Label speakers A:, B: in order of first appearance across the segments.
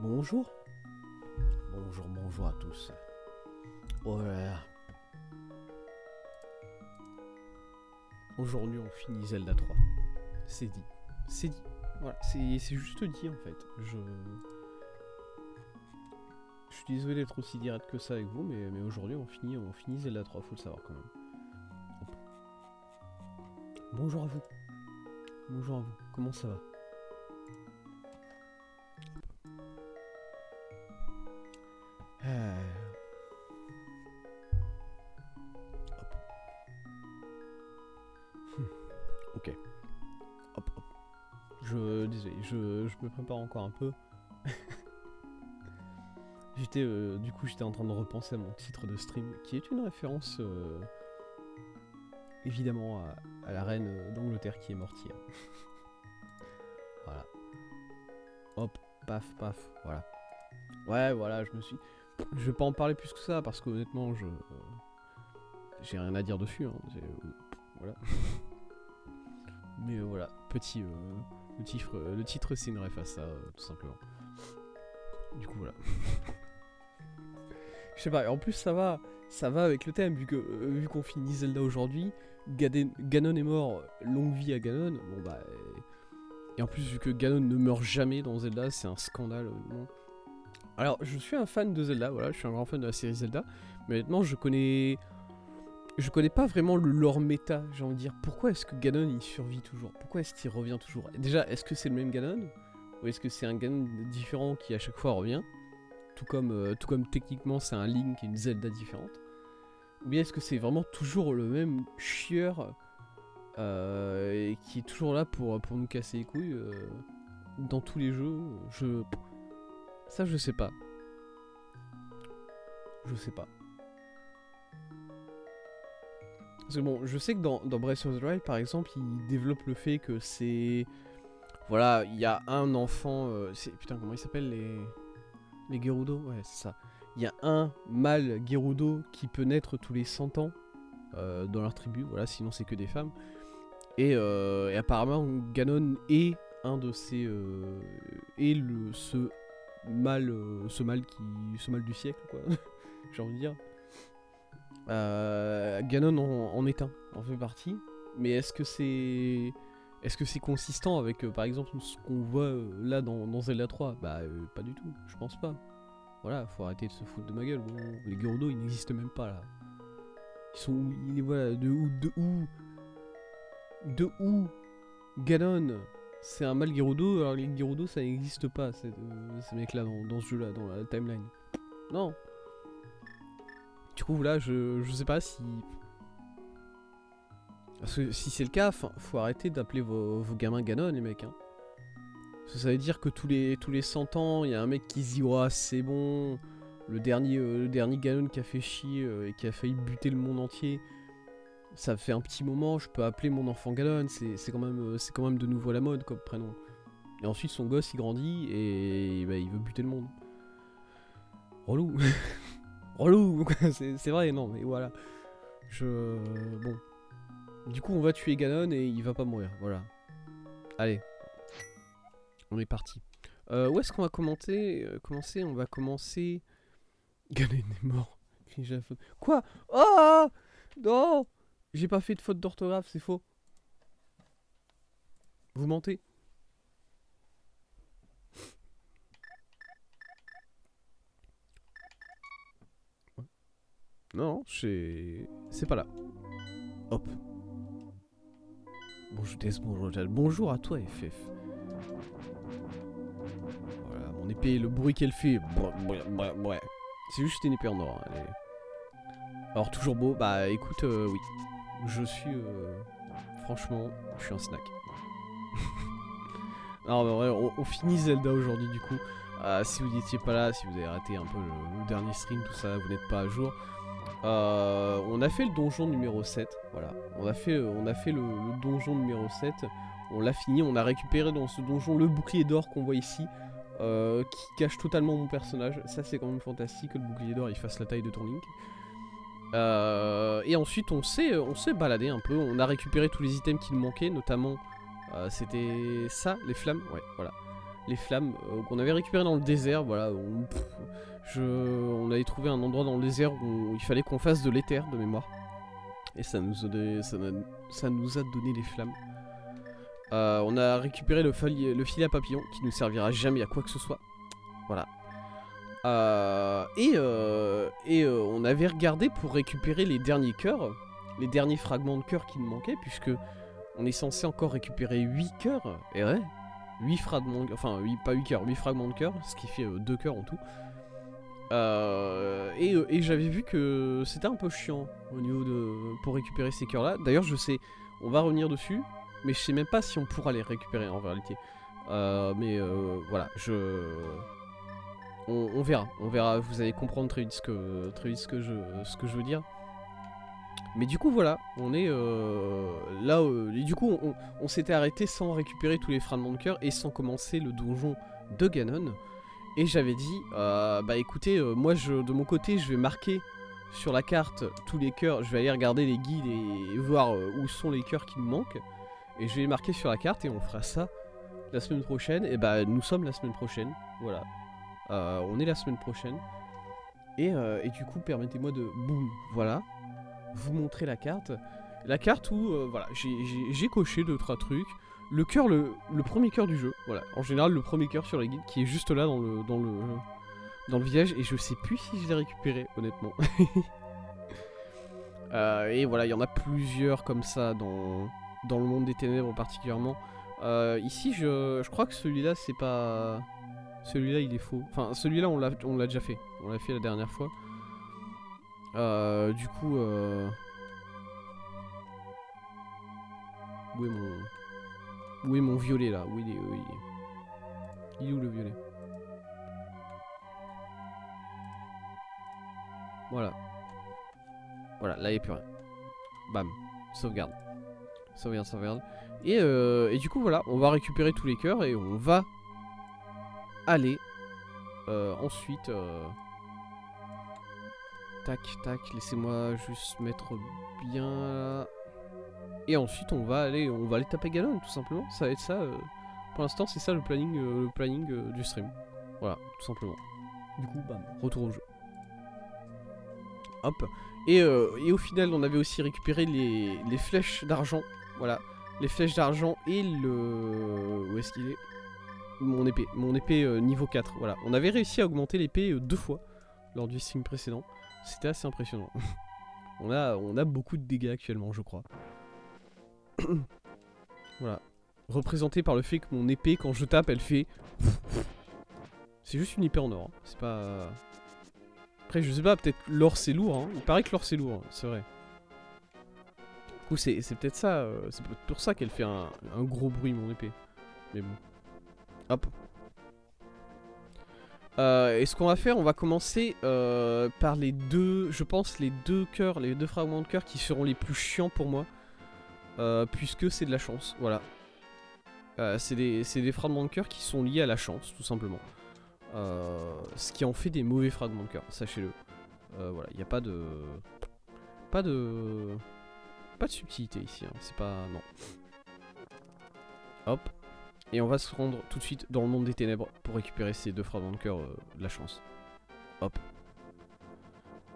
A: Bonjour. Bonjour à tous. Oh là là. Aujourd'hui on finit Zelda 3. C'est dit. C'est dit. Voilà, c'est juste dit en fait. Je suis désolé d'être aussi direct que ça avec vous, mais aujourd'hui on finit Zelda 3, faut le savoir quand même. Hop. Bonjour à vous. Bonjour à vous. Comment ça va? Hop. Ok. Hop. Désolé, je me prépare encore un peu. J'étais en train de repenser à mon titre de stream, qui est une référence évidemment à la reine d'Angleterre qui est morte hier. Voilà. Hop, paf, paf, voilà. Ouais, voilà, je vais pas en parler plus que ça, parce qu'honnêtement, j'ai rien à dire dessus, hein. Voilà. Mais voilà, le titre c'est une ref à ça, tout simplement. Du coup, voilà. Je sais pas, en plus ça va avec le thème, vu qu'on finit Zelda aujourd'hui, Ganon est mort, longue vie à Ganon, bon bah... Et en plus, vu que Ganon ne meurt jamais dans Zelda, c'est un scandale, non. Alors, je suis un fan de Zelda, voilà, je suis un grand fan de la série Zelda, mais honnêtement, je connais pas vraiment le lore méta, j'ai envie de dire. Pourquoi est-ce que Ganon il survit toujours? Pourquoi est-ce qu'il revient toujours? Déjà, est-ce que c'est le même Ganon? Ou est-ce que c'est un Ganon différent qui à chaque fois revient? Tout comme techniquement c'est un Link et une Zelda différente. Ou bien est-ce que c'est vraiment toujours le même chieur et qui est toujours là pour nous casser les couilles dans tous les jeux? Ça je sais pas. Je sais pas. Parce que bon, je sais que dans Breath of the Wild par exemple, il développe le fait que c'est... Voilà, il y a un enfant... Putain, comment ils s'appellent les Gerudo? Ouais, c'est ça. Il y a un mâle Gerudo qui peut naître tous les 100 ans dans leur tribu, voilà, sinon c'est que des femmes. Et apparemment, Ganon est un de ces... ce mâle du siècle, quoi. J'ai envie de dire. Ganon en est un, en fait partie. Mais est-ce que c'est consistant avec, par exemple, ce qu'on voit là dans Zelda 3? Bah, pas du tout, je pense pas. Voilà, faut arrêter de se foutre de ma gueule. Bon, les Gerudo, ils n'existent même pas, là. Ils sont où? Voilà, de où Ganon, c'est un mâle Gerudo, alors les Gerudo, ça n'existe pas, ces mecs-là, dans ce jeu-là, dans la timeline. Non. Du coup, là, je sais pas si... Parce que si c'est le cas, faut arrêter d'appeler vos gamins Ganon, les mecs, hein. Parce que ça veut dire que tous les 100 ans, il y a un mec qui se dit « Ouah, c'est bon, le dernier Ganon qui a fait chier et qui a failli buter le monde entier, ça fait un petit moment, je peux appeler mon enfant Ganon, c'est quand même de nouveau à la mode comme prénom. » Et ensuite, son gosse, il grandit et bah, il veut buter le monde. Relou. Relou, c'est vrai, non, mais voilà. Bon. Du coup, on va tuer Ganon et il va pas mourir, voilà. Allez. On est parti. Où est-ce qu'on va commencer? On va commencer... Ganon est mort. Quoi? Oh non! J'ai pas fait de faute d'orthographe, c'est faux. Vous mentez. Non, c'est pas là. Hop. Bonjour à toi, FF. Voilà, mon épée, le bruit qu'elle fait. Ouais. C'est juste une épée en or. Elle est... Alors, toujours beau. Bah, écoute, oui. Je suis... Franchement, je suis un snack. Alors, en vrai, on finit Zelda aujourd'hui, du coup. Si vous n'étiez pas là, si vous avez raté un peu le dernier stream, tout ça, vous n'êtes pas à jour. On a fait le donjon numéro 7, voilà. On a fait le donjon numéro 7. On l'a fini, on a récupéré dans ce donjon le bouclier d'or qu'on voit ici. Qui cache totalement mon personnage. Ça c'est quand même fantastique que le bouclier d'or il fasse la taille de ton Link. Et ensuite on s'est baladé un peu. On a récupéré tous les items qui nous manquaient, notamment c'était ça, les flammes, ouais, voilà. les flammes qu'on avait récupérées dans le désert. Voilà, on avait trouvé un endroit dans le désert où il fallait qu'on fasse de l'éther de mémoire. Et ça nous a donné les flammes. On a récupéré le filet à papillon qui ne servira jamais à quoi que ce soit. Voilà. On avait regardé pour récupérer les derniers cœurs, les derniers fragments de cœur qui nous manquaient, puisque on est censé encore récupérer 8 cœurs. Et ouais, 8 fragments, enfin 8 cœurs, 8 fragments de cœur, ce qui fait 2 cœurs en tout. Et j'avais vu que c'était un peu chiant au niveau pour récupérer ces cœurs là. D'ailleurs je sais, on va revenir dessus, mais je sais même pas si on pourra les récupérer en réalité. Voilà, on verra, vous allez comprendre très vite ce que je veux dire. Mais du coup voilà, on est là, et du coup on s'était arrêté sans récupérer tous les fragments de cœur et sans commencer le donjon de Ganon. Et j'avais dit, bah écoutez, moi de mon côté je vais marquer sur la carte tous les cœurs, je vais aller regarder les guides et voir où sont les cœurs qui nous manquent. Et je vais les marquer sur la carte et on fera ça la semaine prochaine. Et bah nous sommes la semaine prochaine, voilà. On est la semaine prochaine. Et du coup permettez-moi de, boum, voilà, vous montrer la carte. La carte où, voilà, j'ai coché 2-3 trucs. Le cœur, le premier cœur du jeu, voilà. En général, le premier cœur sur la guide qui est juste là dans le village. Et je sais plus si je l'ai récupéré, honnêtement. Et voilà, il y en a plusieurs comme ça dans le monde des ténèbres particulièrement. Ici, je crois que celui-là, c'est pas... Celui-là, il est faux. Enfin, celui-là, on l'a déjà fait. On l'a fait la dernière fois. Du coup... Où est mon violet là? Où il est? Il est où le violet? Voilà. Voilà, là il n'y a plus rien. Bam. Sauvegarde. Sauvegarde. Et du coup voilà, on va récupérer tous les cœurs et on va aller ensuite... Tac, laissez-moi juste mettre bien là. Et ensuite on va aller taper Ganon tout simplement. Ça va être ça. Pour l'instant c'est ça le planning du stream. Voilà, tout simplement. Du coup, bam, retour au jeu. Hop. Et au final on avait aussi récupéré les flèches d'argent. Voilà. Les flèches d'argent et le... Où est-ce qu'il est? Mon épée niveau 4. Voilà. On avait réussi à augmenter l'épée 2 fois lors du stream précédent. C'était assez impressionnant. on a beaucoup de dégâts actuellement, je crois. Voilà. Représenté par le fait que mon épée, quand je tape, elle fait... C'est juste une épée en or. Hein. C'est pas... Après, je sais pas, peut-être l'or c'est lourd. Hein. Il paraît que l'or c'est lourd, hein. C'est vrai. Du coup, c'est peut-être ça. C'est peut-être pour ça qu'elle fait un gros bruit, mon épée. Mais bon. Hop. Et ce qu'on va faire, on va commencer par les deux... Je pense les deux cœurs, les 2 fragments de cœur qui seront les plus chiants pour moi. Puisque c'est de la chance, voilà. C'est des fragments de cœur qui sont liés à la chance, tout simplement. Ce qui en fait des mauvais fragments de cœur, sachez-le. Voilà, il n'y a pas de... Pas de subtilité ici, hein. C'est pas... Non. Hop. Et on va se rendre tout de suite dans le monde des ténèbres pour récupérer ces 2 fragments de cœur de la chance. Hop.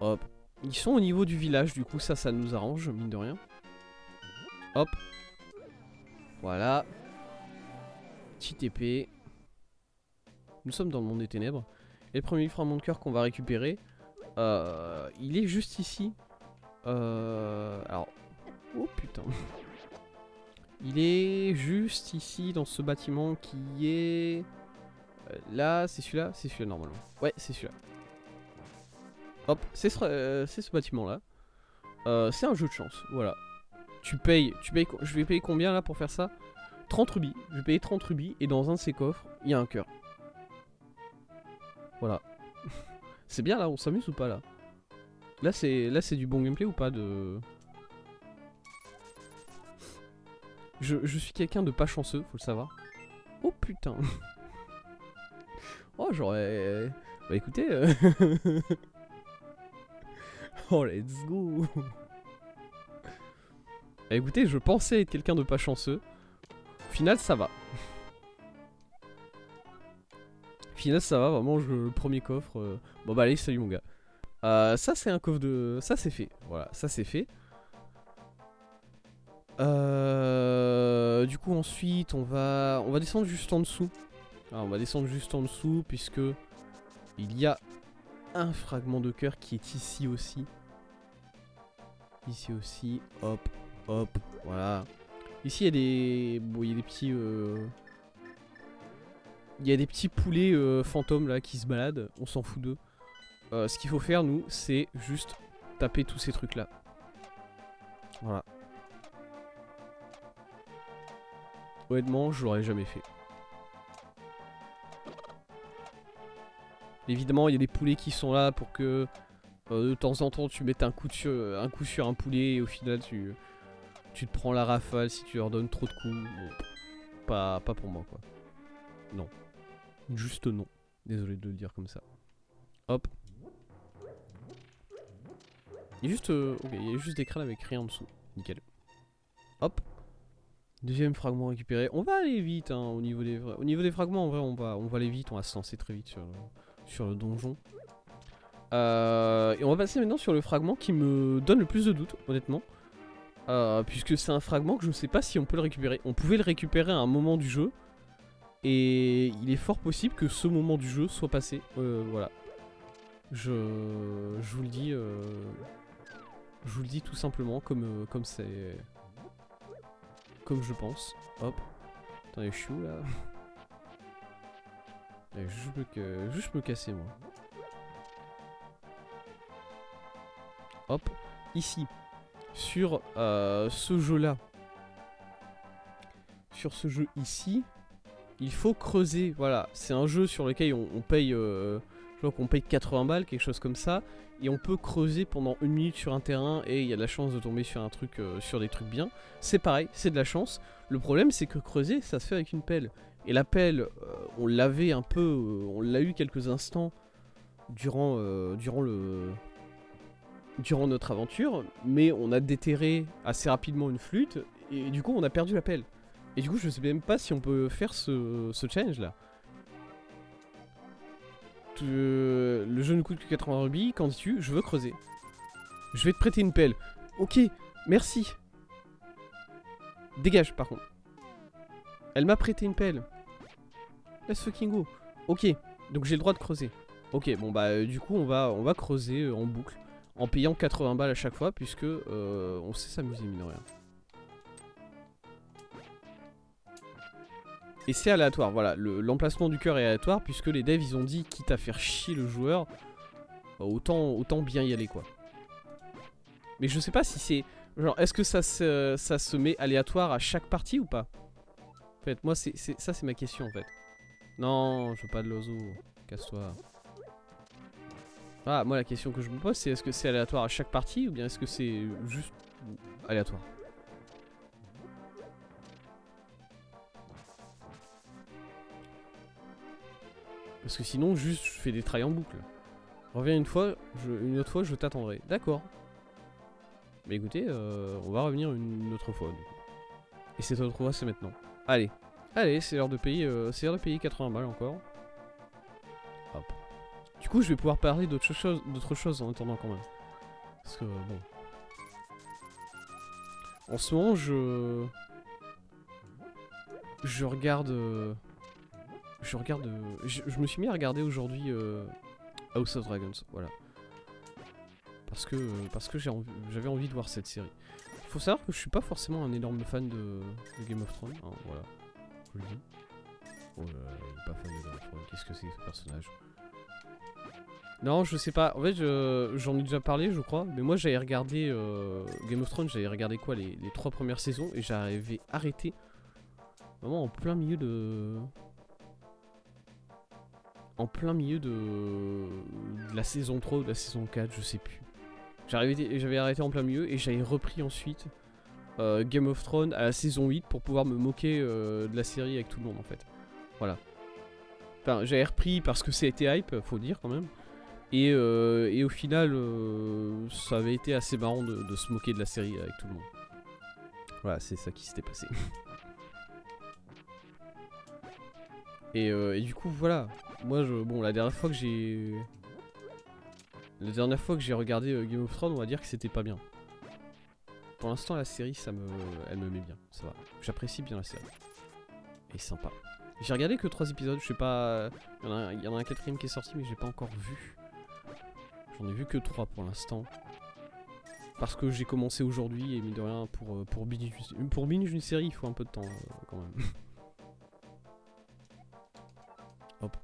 A: Hop. Ils sont au niveau du village, du coup ça nous arrange, mine de rien. Hop. Voilà. Petite épée. Nous sommes dans le monde des ténèbres. Et le premier fragment de cœur qu'on va récupérer, il est juste ici. Alors... Oh putain. Il est juste ici dans ce bâtiment qui est... là, c'est celui-là? C'est celui-là normalement. Ouais, c'est celui-là. Hop, c'est ce bâtiment-là. C'est un jeu de chance, voilà. Tu payes, je vais payer combien là pour faire ça? 30 rubis. Je vais payer 30 rubis et dans un de ces coffres, il y a un cœur. Voilà. C'est bien là, on s'amuse ou pas là? Là c'est du bon gameplay ou pas de... Je suis quelqu'un de pas chanceux, faut le savoir. Oh putain. Oh j'aurais... Bah écoutez... Oh let's go. Bah, écoutez, je pensais être quelqu'un de pas chanceux. Au final ça va. Au final, ça va, vraiment, le premier coffre. Bon, bah, allez, salut, mon gars. Ça, c'est un coffre de. Ça, c'est fait. Voilà, ça, c'est fait. Du coup, ensuite, on va descendre juste en dessous. Alors, on va descendre juste en dessous, puisque il y a un fragment de cœur qui est ici aussi. Ici aussi, hop, hop, voilà. Ici, il y a des. Bon, il y a des petits. Il y a des petits poulets fantômes là qui se baladent, on s'en fout d'eux. Ce qu'il faut faire, nous, c'est juste taper tous ces trucs là. Voilà. Honnêtement, je l'aurais jamais fait. Évidemment, il y a des poulets qui sont là pour que de temps en temps tu mettes un coup sur un poulet et au final tu te prends la rafale si tu leur donnes trop de coups. Bon, pas pour moi quoi. Non. Juste non. Désolé de le dire comme ça. Hop. Il y a juste, ok, il y a juste des crânes avec rien en dessous. Nickel. Hop. Deuxième fragment récupéré. On va aller vite hein, au niveau des fragments. En vrai, on va aller vite. On va se lancer très vite sur le donjon. Et on va passer maintenant sur le fragment qui me donne le plus de doutes, honnêtement. Puisque c'est un fragment que je ne sais pas si on peut le récupérer. On pouvait le récupérer à un moment du jeu. Et il est fort possible que ce moment du jeu soit passé. Voilà. Je vous le dis. Je vous le dis tout simplement comme c'est. Comme je pense. Hop. Attendez, je suis où là? Juste me casser moi. Hop. Ici. Sur ce jeu là. Sur ce jeu ici. Il faut creuser. Voilà. C'est un jeu sur lequel on paye. Je crois qu'on paye 80 balles, quelque chose comme ça. Et on peut creuser pendant 1 minute sur un terrain et il y a de la chance de tomber sur un truc, sur des trucs bien. C'est pareil, c'est de la chance. Le problème c'est que creuser, ça se fait avec une pelle. Et la pelle, on l'avait un peu, on l'a eu quelques instants durant notre aventure, mais on a déterré assez rapidement une flûte et du coup on a perdu la pelle. Et du coup je sais même pas si on peut faire ce challenge là. Le jeu ne coûte que 80 rubis, quand dis-tu? Je veux creuser. Je vais te prêter une pelle. Ok, merci. Dégage par contre. Elle m'a prêté une pelle. Let's fucking go. Ok, donc j'ai le droit de creuser. Ok, bon bah du coup on va creuser en boucle. En payant 80 balles à chaque fois puisque on sait s'amuser mine de rien. Et c'est aléatoire, voilà, l'emplacement du cœur est aléatoire puisque les devs ils ont dit quitte à faire chier le joueur, autant bien y aller quoi. Mais je sais pas si c'est... Genre est-ce que ça se met aléatoire à chaque partie ou pas? En fait moi ça c'est ma question en fait. Non je veux pas de l'ozo, casse-toi. Ah moi la question que je me pose c'est est-ce que c'est aléatoire à chaque partie ou bien est-ce que c'est juste aléatoire? Parce que sinon, juste, je fais des trails en boucle. Reviens une autre fois, je t'attendrai. D'accord. Mais écoutez, on va revenir une autre fois. Du coup. Et cette autre fois, c'est maintenant. Allez. Allez, c'est l'heure de payer 80 balles encore. Hop. Du coup, je vais pouvoir parler d'autre chose en attendant quand même. Parce que, bon. En ce moment, je regarde... Je me suis mis à regarder aujourd'hui House of Dragons, voilà. Parce que j'avais envie de voir cette série. Faut savoir que je suis pas forcément un énorme fan de Game of Thrones, hein, voilà. Je le dis. Oh là là, il est pas fan de Game of Thrones, qu'est-ce que c'est ce personnage? Non, je sais pas, en fait j'en ai déjà parlé je crois, mais moi j'avais regardé Game of Thrones, j'avais regardé quoi, les 3 premières saisons, et j'avais arrêté vraiment en plein milieu de... la saison 3 ou de la saison 4, je sais plus. J'avais arrêté en plein milieu et j'avais repris ensuite Game of Thrones à la saison 8 pour pouvoir me moquer de la série avec tout le monde en fait. Voilà. Enfin, j'avais repris parce que c'était hype, faut dire quand même. Et au final, ça avait été assez marrant de se moquer de la série avec tout le monde. Voilà, c'est ça qui s'était passé. Et du coup, voilà. Moi, bon, la dernière fois que j'ai... regardé Game of Thrones, on va dire que c'était pas bien. Pour l'instant, la série, elle me met bien, ça va. J'apprécie bien la série. Elle est sympa. J'ai regardé que 3 épisodes, je sais pas... Il y en a un quatrième qui est sorti, mais j'ai pas encore vu. J'en ai vu que 3 pour l'instant. Parce que j'ai commencé aujourd'hui, et mine de rien, pour binge une série, il faut un peu de temps, quand même. Hop.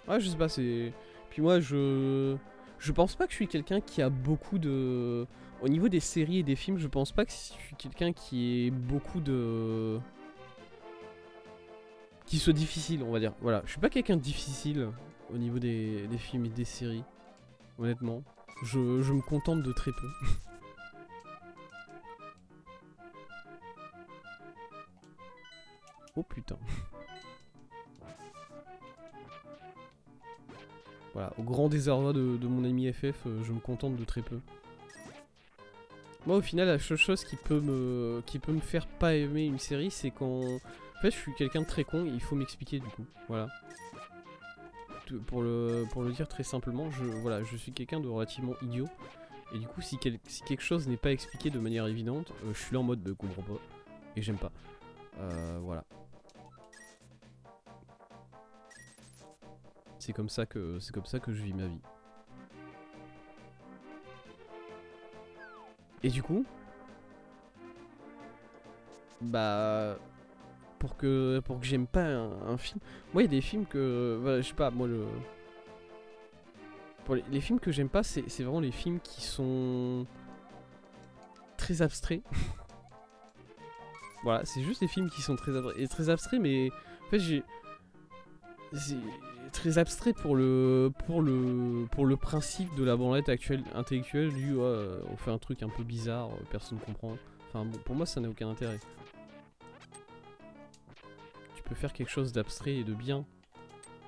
A: Ouais, je sais pas, c'est... Puis moi, je pense pas que je suis quelqu'un qui a beaucoup de... Au niveau des séries et des films, je pense pas que je suis quelqu'un qui ait beaucoup de... Qui soit difficile, on va dire. Voilà, je suis pas quelqu'un de difficile au niveau des films et des séries. Honnêtement. Je me contente de très peu. Oh putain. Voilà, au grand désarroi de mon ami FF, je me contente de très peu. Moi au final la seule chose qui peut me faire pas aimer une série, c'est quand... En fait je suis quelqu'un de très con et il faut m'expliquer du coup. Voilà. Pour le dire très simplement, je suis quelqu'un de relativement idiot. Et du coup si quelque chose n'est pas expliqué de manière évidente, je suis là en mode comprends pas. Et j'aime pas. Voilà. C'est comme ça que je vis ma vie. Et du coup, bah, pour que j'aime pas un film, moi il y a des films que, voilà, je sais pas, moi pour les films que j'aime pas, c'est vraiment les films qui sont très abstraits. Voilà, c'est juste les films qui sont très abstraits, mais en fait c'est très abstrait pour le principe de la branlette intellectuelle du on fait un truc un peu bizarre, personne comprend. Enfin bon, pour moi ça n'a aucun intérêt. Tu peux faire quelque chose d'abstrait et de bien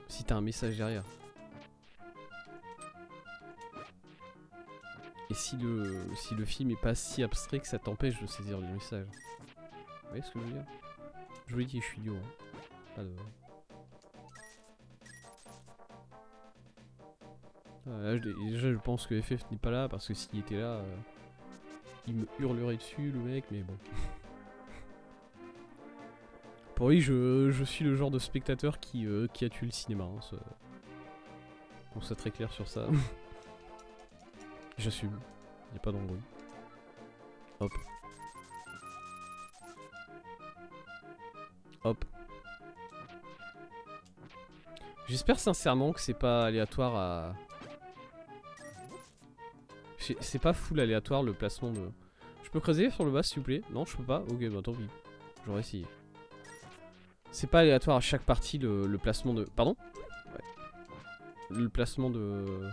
A: si t'as un message derrière. Et si le film est pas si abstrait que ça t'empêche de saisir le message. Vous voyez ce que je veux dire? Je vous l'ai dit, je suis idiot. Hein. Pas de... Là, déjà je pense que FF n'est pas là parce que s'il était là, il me hurlerait dessus le mec, mais bon. Pour lui, je suis le genre de spectateur qui a tué le cinéma. Hein, on soit très clair sur ça. J'assume, y a pas d'embrouille. Hop. Hop. J'espère sincèrement que c'est pas aléatoire à... C'est pas full aléatoire le placement de... Je peux creuser sur le bas s'il vous plaît? Non, je peux pas? Ok, bah tant pis. J'aurais essayé. C'est pas aléatoire à chaque partie le placement de... Pardon? Ouais. Le placement de...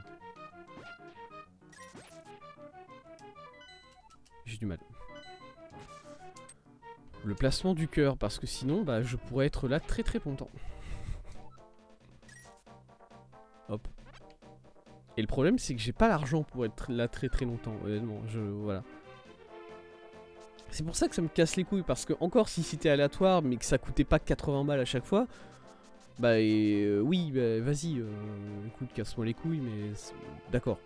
A: J'ai du mal. Le placement du cœur, parce que sinon, bah, je pourrais être là très très longtemps. Hop. Et le problème, c'est que j'ai pas l'argent pour être là très très longtemps, honnêtement. Voilà. C'est pour ça que ça me casse les couilles, parce que encore si c'était aléatoire, mais que ça coûtait pas 80 balles à chaque fois, bah oui, bah, vas-y, écoute, casse-moi les couilles, mais d'accord.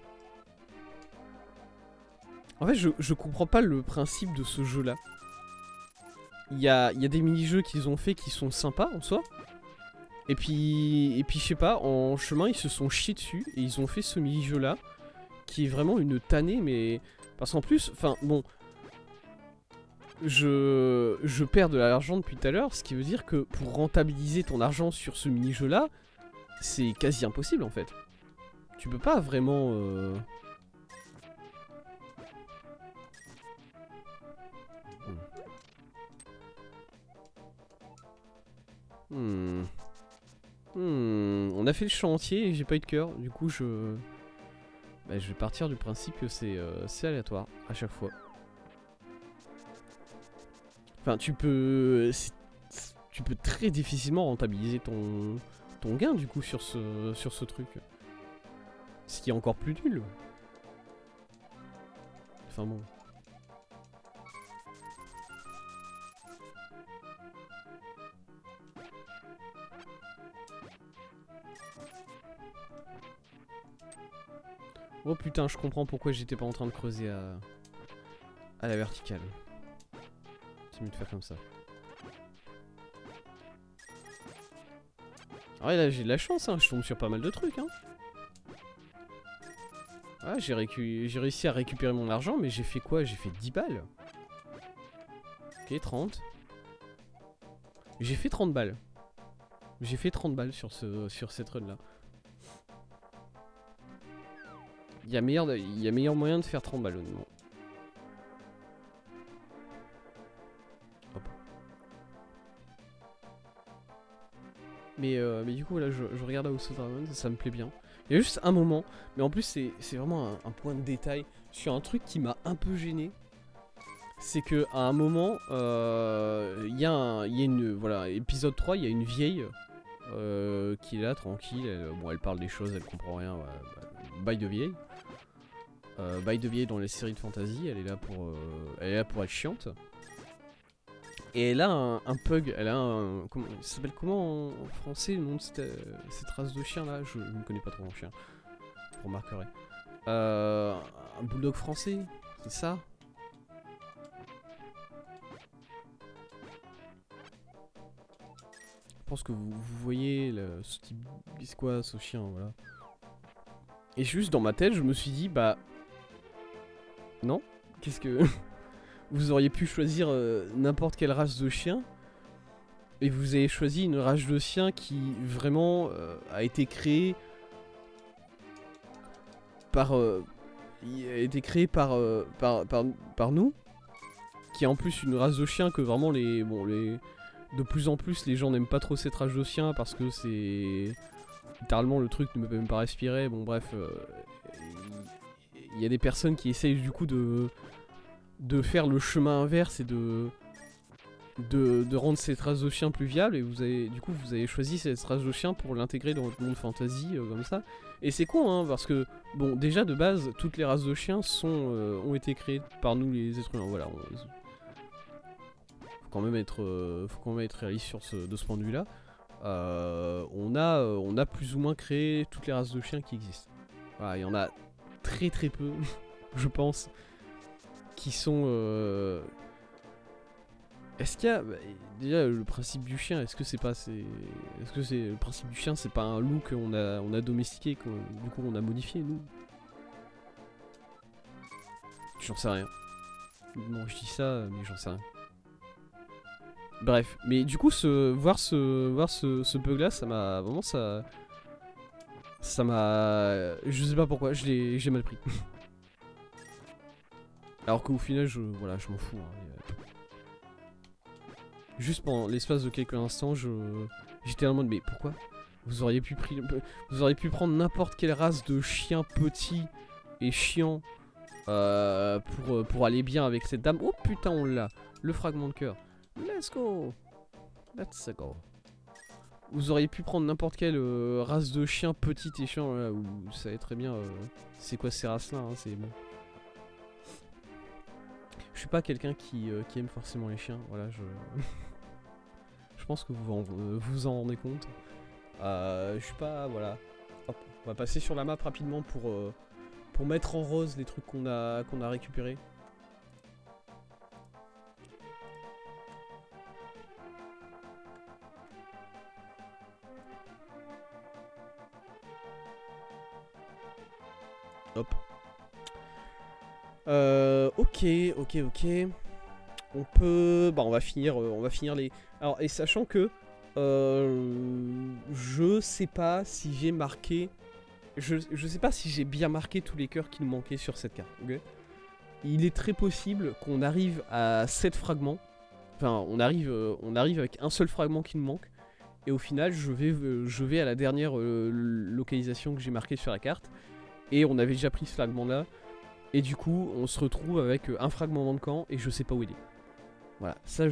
A: En fait, je comprends pas le principe de ce jeu-là. Il y a des mini-jeux qu'ils ont fait qui sont sympas en soi. Et puis je sais pas, en chemin, ils se sont chiés dessus et ils ont fait ce mini-jeu-là qui est vraiment une tannée, mais... Parce qu'en plus, enfin, bon... Je perds de l'argent depuis tout à l'heure, ce qui veut dire que pour rentabiliser ton argent sur ce mini-jeu-là, c'est quasi impossible en fait. Tu peux pas vraiment... On a fait le chantier et j'ai pas eu de cœur, du coup je vais partir du principe que c'est aléatoire à chaque fois. Enfin, tu peux très difficilement rentabiliser ton gain du coup sur ce truc. Ce qui est encore plus nul. Enfin bon. Oh putain, je comprends pourquoi j'étais pas en train de creuser à la verticale. C'est mieux de faire comme ça. Ah ouais, là j'ai de la chance, hein. Je tombe sur pas mal de trucs. Hein. Ah, j'ai réussi à récupérer mon argent, mais j'ai fait quoi? J'ai fait 10 balles. Ok, 30. J'ai fait 30 balles. J'ai fait 30 balles sur cette run là. Il y a meilleur moyen de faire 30 balles honnêtement. Hop. Mais du coup là je regarde House of Dragon, ça me plaît bien. Il y a juste un moment, mais en plus c'est vraiment un point de détail sur un truc qui m'a un peu gêné. C'est que à un moment, il y a une voilà, épisode 3, il y a une vieille qui est là tranquille, elle parle des choses, elle comprend rien, bail de vieille. Bail de vieille dans les séries de fantasy, elle est là pour être chiante. Et elle a un pug, elle a un... ça s'appelle comment en français le nom de cette race de chien là? Je ne connais pas trop en chien, vous remarquerez. Un bulldog français, c'est ça? Je pense que vous voyez ce type... C'est quoi ce chien, voilà. Et juste dans ma tête, je me suis dit, bah... Non? Qu'est-ce que... Vous auriez pu choisir n'importe quelle race de chien. Et vous avez choisi une race de chien qui vraiment a été créée par par nous. Qui est en plus une race de chien que vraiment de plus en plus les gens n'aiment pas trop cette race de chien parce que c'est... Littéralement le truc ne peut même pas respirer. Bon bref, il y a des personnes qui essayent du coup de faire le chemin inverse et de rendre cette race de chien plus viable, et vous avez choisi cette race de chien pour l'intégrer dans votre monde fantasy comme ça. Et c'est con hein, parce que bon déjà de base toutes les races de chiens ont été créées par nous les êtres humains. Voilà, faut quand même être réaliste de ce point de vue là. On a plus ou moins créé toutes les races de chiens qui existent. Voilà, il y en a très très peu, je pense, qui sont... Est-ce qu'il y a... déjà le principe du chien, est-ce que c'est le principe du chien, c'est pas un loup qu'on a domestiqué, du coup on a modifié nous? J'en sais rien. Non, je dis ça, mais j'en sais rien. Bref, mais du coup voir ce bug là, ça m'a vraiment ça m'a... Je sais pas pourquoi, j'ai mal pris. Alors qu'au final voilà, je m'en fous. Hein. Juste pendant l'espace de quelques instants, j'étais en mode mais pourquoi vous auriez pu prendre n'importe quelle race de chien petit et chiant pour aller bien avec cette dame. Oh putain, on l'a, le fragment de cœur. Let's go. Vous auriez pu prendre n'importe quelle race de chien petite et chiant là, où vous savez très bien c'est quoi ces races là, hein, c'est bon. Je suis pas quelqu'un qui aime forcément les chiens, voilà, je pense que vous en rendez compte. Je suis pas, voilà. Hop, on va passer sur la map rapidement pour mettre en rose les trucs qu'on a récupérés. Hop. Ok. On peut... Bah on va finir les... Alors, et sachant que... je sais pas si j'ai marqué... Je sais pas si j'ai bien marqué tous les cœurs qui nous manquaient sur cette carte, ok? Il est très possible qu'on arrive à 7 fragments. Enfin, on arrive avec un seul fragment qui nous manque. Et au final, je vais à la dernière localisation que j'ai marquée sur la carte. Et on avait déjà pris ce fragment-là. Et du coup, on se retrouve avec un fragment manquant et je sais pas où il est. Voilà, ça,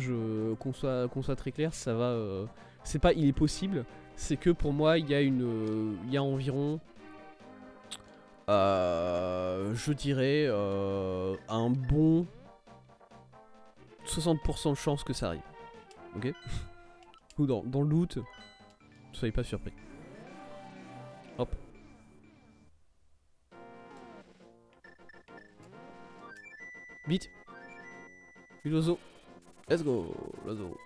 A: qu'on soit très clair, ça va... c'est pas il est possible, c'est que pour moi, il y a environ... je dirais un bon 60% de chance que ça arrive. Ok? Ou dans le loot, ne soyez pas surpris. Hop. Vite. Vite l'oiseau. Let's go, l'oiseau.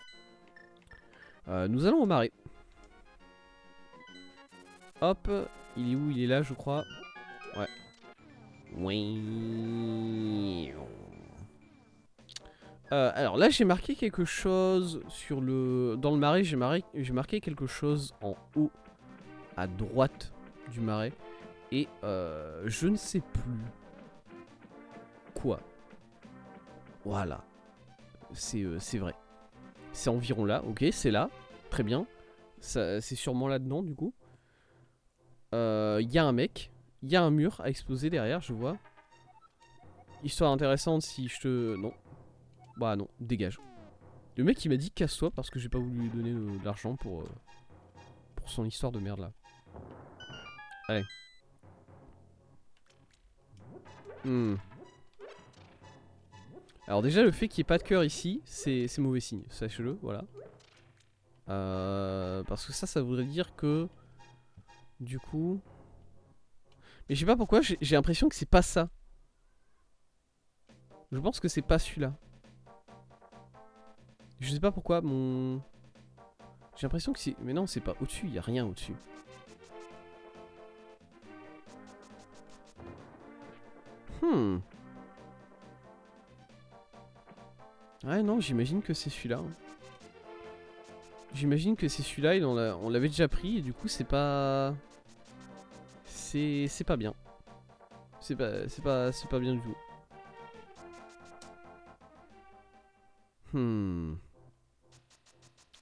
A: Nous allons au marais. Hop, il est où? Il est là, je crois. Ouais. Oui. Alors là, j'ai marqué quelque chose sur le... Dans le marais, j'ai marqué quelque chose en haut, à droite du marais. Et je ne sais plus quoi. Voilà. C'est vrai. C'est environ là, ok, c'est là. Très bien. C'est sûrement là-dedans, du coup. Il y a un mec. Il y a un mur à exploser derrière, je vois. Histoire intéressante si je te... Non. Bah non, dégage. Le mec il m'a dit casse-toi parce que j'ai pas voulu lui donner de l'argent pour son histoire de merde là. Allez. Alors déjà le fait qu'il n'y ait pas de cœur ici, c'est mauvais signe, sachez-le, voilà. Parce que ça voudrait dire que... Du coup... Mais je sais pas pourquoi, j'ai l'impression que c'est pas ça. Je pense que c'est pas celui-là. Je sais pas pourquoi, mon... J'ai l'impression que c'est... Mais non, c'est pas au-dessus, il n'y a rien au-dessus. Ouais, non, j'imagine que c'est celui-là. J'imagine que c'est celui-là, on l'avait déjà pris, et du coup, c'est pas... C'est pas bien. C'est pas bien du tout.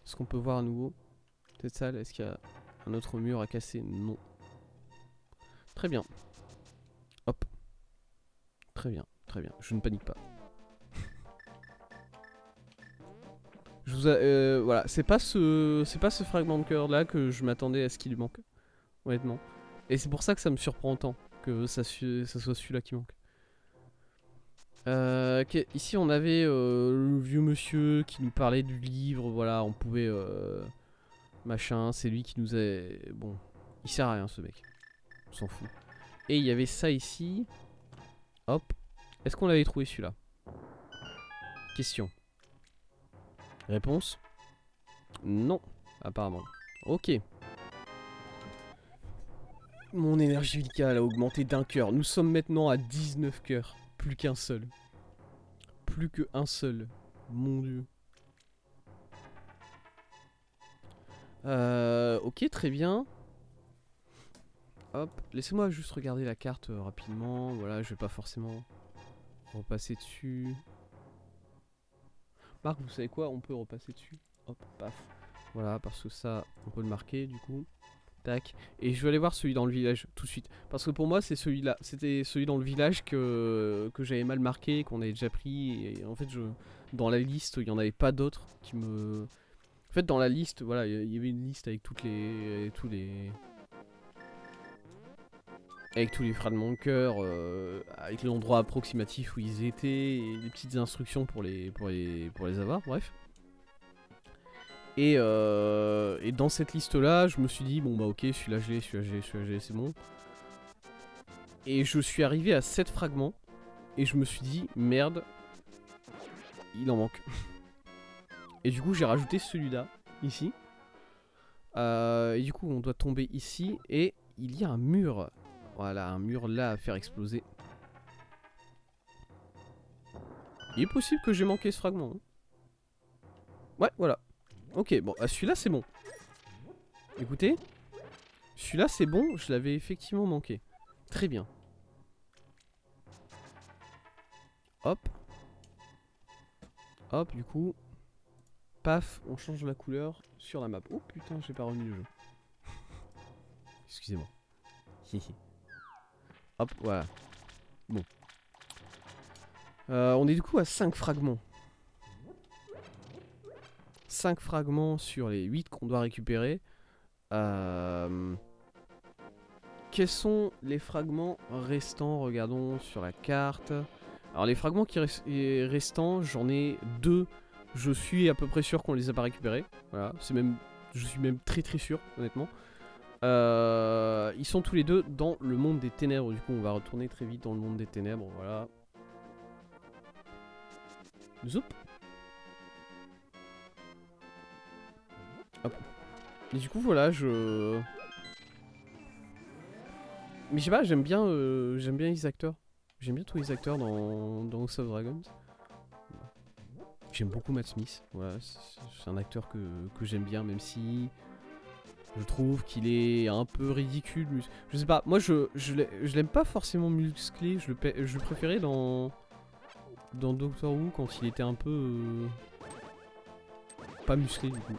A: Est-ce qu'on peut voir à nouveau cette salle? Est-ce qu'il y a un autre mur à casser? Non. Très bien. Hop. Très bien, très bien. Je ne panique pas. Je vous voilà, c'est pas ce fragment de cœur là que je m'attendais à ce qu'il lui manque, honnêtement. Et c'est pour ça que ça me surprend autant que ça soit celui-là qui manque. Okay. Ici on avait le vieux monsieur qui nous parlait du livre, voilà, on pouvait machin, c'est lui qui nous a... Bon, il sert à rien ce mec, on s'en fout. Et il y avait ça ici. Hop, est-ce qu'on l'avait trouvé celui-là? Question. Réponse? Non, apparemment. Ok. Mon énergie vitale a augmenté d'un cœur. Nous sommes maintenant à 19 cœurs. Plus qu'un seul. Plus qu'un seul. Mon dieu. Ok, très bien. Hop, laissez-moi juste regarder la carte rapidement. Voilà, je vais pas forcément repasser dessus. Marc, vous savez quoi? On peut repasser dessus. Hop, paf. Voilà, parce que ça, on peut le marquer du coup. Tac. Et je vais aller voir celui dans le village tout de suite. Parce que pour moi, c'est celui-là. C'était celui dans le village que j'avais mal marqué, qu'on avait déjà pris. Et en fait, dans la liste, il n'y en avait pas d'autres qui me... En fait, dans la liste, voilà, il y avait une liste avec tous les fragments de cœur, avec l'endroit approximatif où ils étaient, et les petites instructions pour les avoir, bref. Et dans cette liste là, je me suis dit, bon bah ok, celui-là je l'ai, c'est bon. Et je suis arrivé à 7 fragments, et je me suis dit, merde, il en manque. Et du coup j'ai rajouté celui-là, ici. Et du coup on doit tomber ici, et il y a un mur. Voilà, un mur là à faire exploser. Il est possible que j'ai manqué ce fragment. Hein. Ouais, voilà. Ok, bon, celui-là c'est bon. Écoutez, celui-là c'est bon, je l'avais effectivement manqué. Très bien. Hop. Hop, du coup. Paf, on change la couleur sur la map. Oh putain, j'ai pas remis le jeu. Excusez-moi. Hop, voilà. Bon. On est du coup à 5 fragments. 5 fragments sur les 8 qu'on doit récupérer. Quels sont les fragments restants? Regardons sur la carte. Alors les fragments qui restants, j'en ai 2. Je suis à peu près sûr qu'on les a pas récupérés. Voilà, je suis même très sûr, honnêtement. Ils sont tous les deux dans le monde des ténèbres. Du coup, on va retourner très vite dans le monde des ténèbres. Voilà. Zoup. Hop. Et du coup voilà, mais je sais pas, j'aime bien les acteurs. J'aime bien tous les acteurs dans House of Dragons. J'aime beaucoup Matt Smith. Voilà, c'est un acteur que j'aime bien, même si je trouve qu'il est un peu ridicule. Je sais pas, moi je l'aime pas forcément musclé. Je le préférais dans Doctor Who quand il était un peu pas musclé du coup.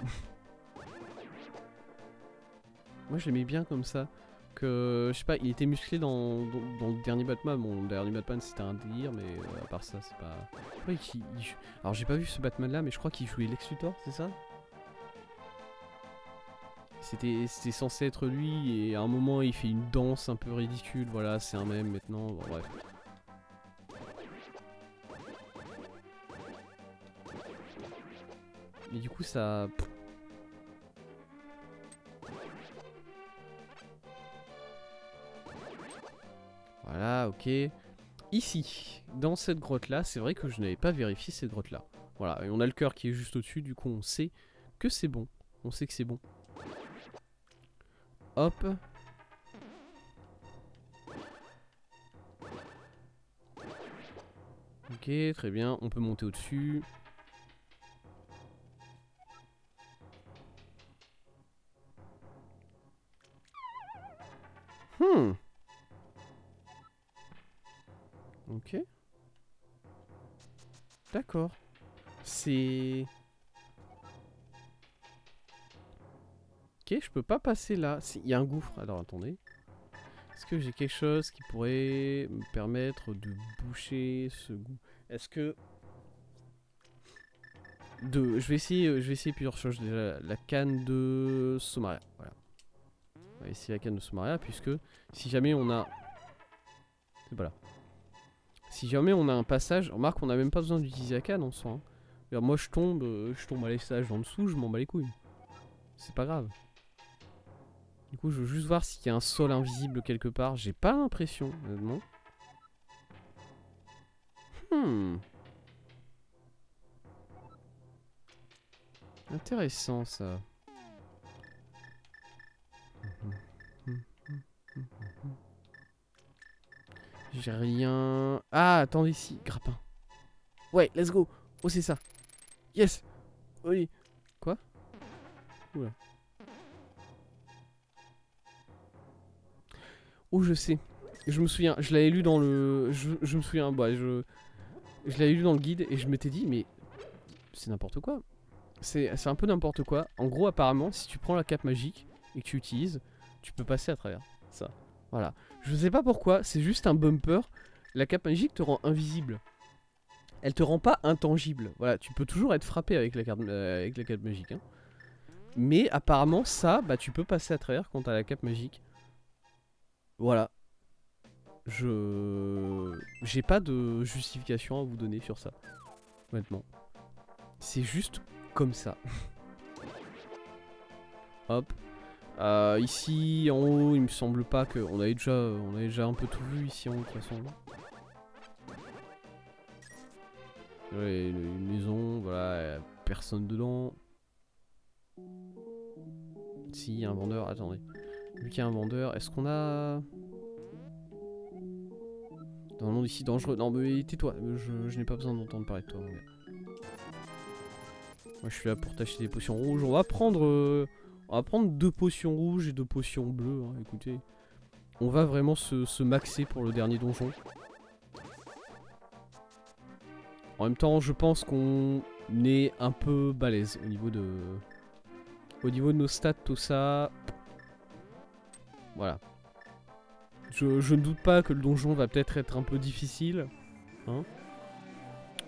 A: Moi je l'aimais bien comme ça. Que je sais pas, il était musclé dans le dernier Batman. Bon, le dernier Batman c'était un délire, mais à part ça, c'est pas. Ouais, alors j'ai pas vu ce Batman là, mais je crois qu'il jouait Lex Luthor, c'est ça? C'était censé être lui, et à un moment il fait une danse un peu ridicule. Voilà, c'est un mème maintenant. Bon, bref. Mais du coup, ça. Voilà, ok. Ici, dans cette grotte-là, c'est vrai que je n'avais pas vérifié cette grotte-là. Voilà, et on a le cœur qui est juste au-dessus, du coup on sait que c'est bon. On sait que c'est bon. Hop. Ok, très bien, on peut monter au-dessus. Ok. D'accord. C'est... Ok, je peux pas passer là. Il y a un gouffre. Alors attendez. Est-ce que j'ai quelque chose qui pourrait me permettre de boucher ce gouffre? Est-ce que... Je vais essayer plusieurs choses. Déjà, la canne de Somaria. Voilà. On va essayer la canne de Somaria, puisque si jamais on a... C'est pas là. Si jamais on a un passage... Remarque, on n'a même pas besoin d'utiliser la canne en soi. Hein. Alors, moi, je tombe à l'estage en dessous, je m'en bats les couilles. C'est pas grave. Du coup, je veux juste voir s'il y a un sol invisible quelque part. J'ai pas l'impression, honnêtement. Intéressant, ça. J'ai rien... Ah, attendez ici, grappin. Ouais, let's go. Oh, c'est ça. Yes. Oui. Quoi? Oula. Oh, je sais. Je me souviens. Je l'avais lu dans le... Je me souviens. Bah, je l'avais lu dans le guide et je m'étais dit, mais... C'est n'importe quoi. C'est un peu n'importe quoi. En gros, apparemment, si tu prends la cape magique et que tu utilises, tu peux passer à travers ça. Voilà. Je sais pas pourquoi, c'est juste un bumper. La cape magique te rend invisible. Elle te rend pas intangible. Voilà, tu peux toujours être frappé avec la cape magique. Hein. Mais apparemment, ça, bah tu peux passer à travers quand t'as la cape magique. Voilà. J'ai pas de justification à vous donner sur ça. Honnêtement. C'est juste comme ça. Hop. Ici en haut, il me semble pas que on avait déjà un peu tout vu ici en haut de toute façon. Ouais, une maison, voilà, y a personne dedans. Si, il y a un vendeur, attendez. Vu qu'il y a un vendeur, est-ce qu'on a... Dans le monde ici dangereux. Non mais tais-toi, je n'ai pas besoin d'entendre parler de toi. Moi je suis là pour t'acheter des potions rouges. On va prendre 2 potions rouges et 2 potions bleues, hein, écoutez. On va vraiment se maxer pour le dernier donjon. En même temps, je pense qu'on est un peu balèze au niveau de nos stats, tout ça. Voilà. Je ne doute pas que le donjon va peut-être être un peu difficile. Hein.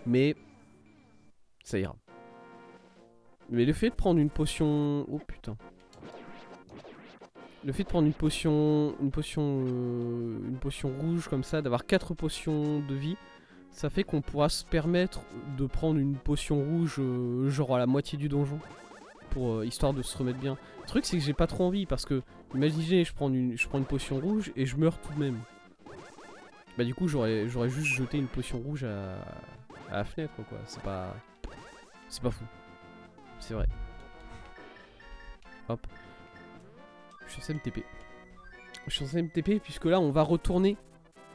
A: Mais ça ira. Mais le fait de prendre une potion... Oh putain. Le fait de prendre une potion rouge comme ça, d'avoir 4 potions de vie, ça fait qu'on pourra se permettre de prendre une potion rouge genre à la moitié du donjon. Pour histoire de se remettre bien. Le truc c'est que j'ai pas trop envie parce que imaginez je prends une potion rouge et je meurs tout de même. Bah du coup j'aurais juste jeté une potion rouge à la fenêtre quoi. C'est pas fou. C'est vrai. Hop. Je suis censé me TP. Je suis censé me TP puisque là on va retourner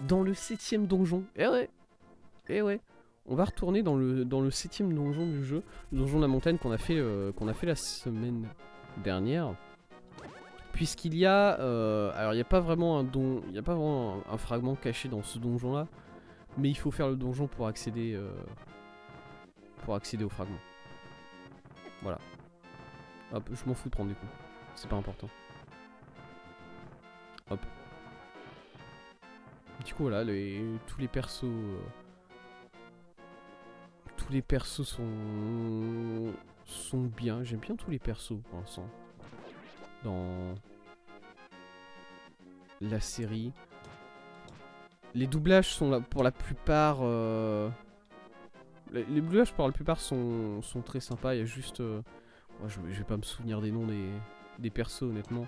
A: dans le 7ème donjon. Eh ouais. Eh ouais. On va retourner dans le 7ème donjon du jeu. Le donjon de la montagne qu'on a fait la semaine dernière. Puisqu'il y a... alors il n'y a pas vraiment un fragment caché dans ce donjon là. Mais il faut faire le donjon pour accéder au fragment. Voilà. Hop, je m'en fous de prendre des coups. C'est pas important. Hop. Du coup voilà, tous les persos... tous les persos sont bien. J'aime bien tous les persos pour l'instant. Dans la série. Les doublages sont là pour la plupart... Les doublages pour la plupart sont très sympas. Il y a juste... moi, je vais pas me souvenir des noms des persos honnêtement.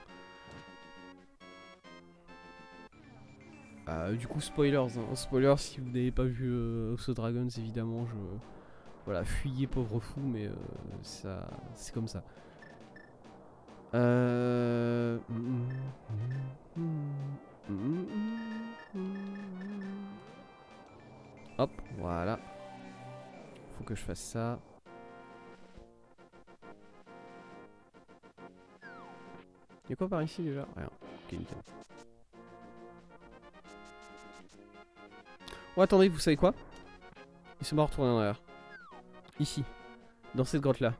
A: Du coup spoilers, hein. Spoilers si vous n'avez pas vu House of Dragons évidemment. Voilà, fuyez pauvre fou, mais ça, c'est comme ça. Hop, voilà. Faut que je fasse ça. Y'a quoi par ici déjà? Rien. Ok, nickel. Oh, attendez, vous savez quoi? Laissez-moi retourner en arrière. Ici, dans cette grotte là.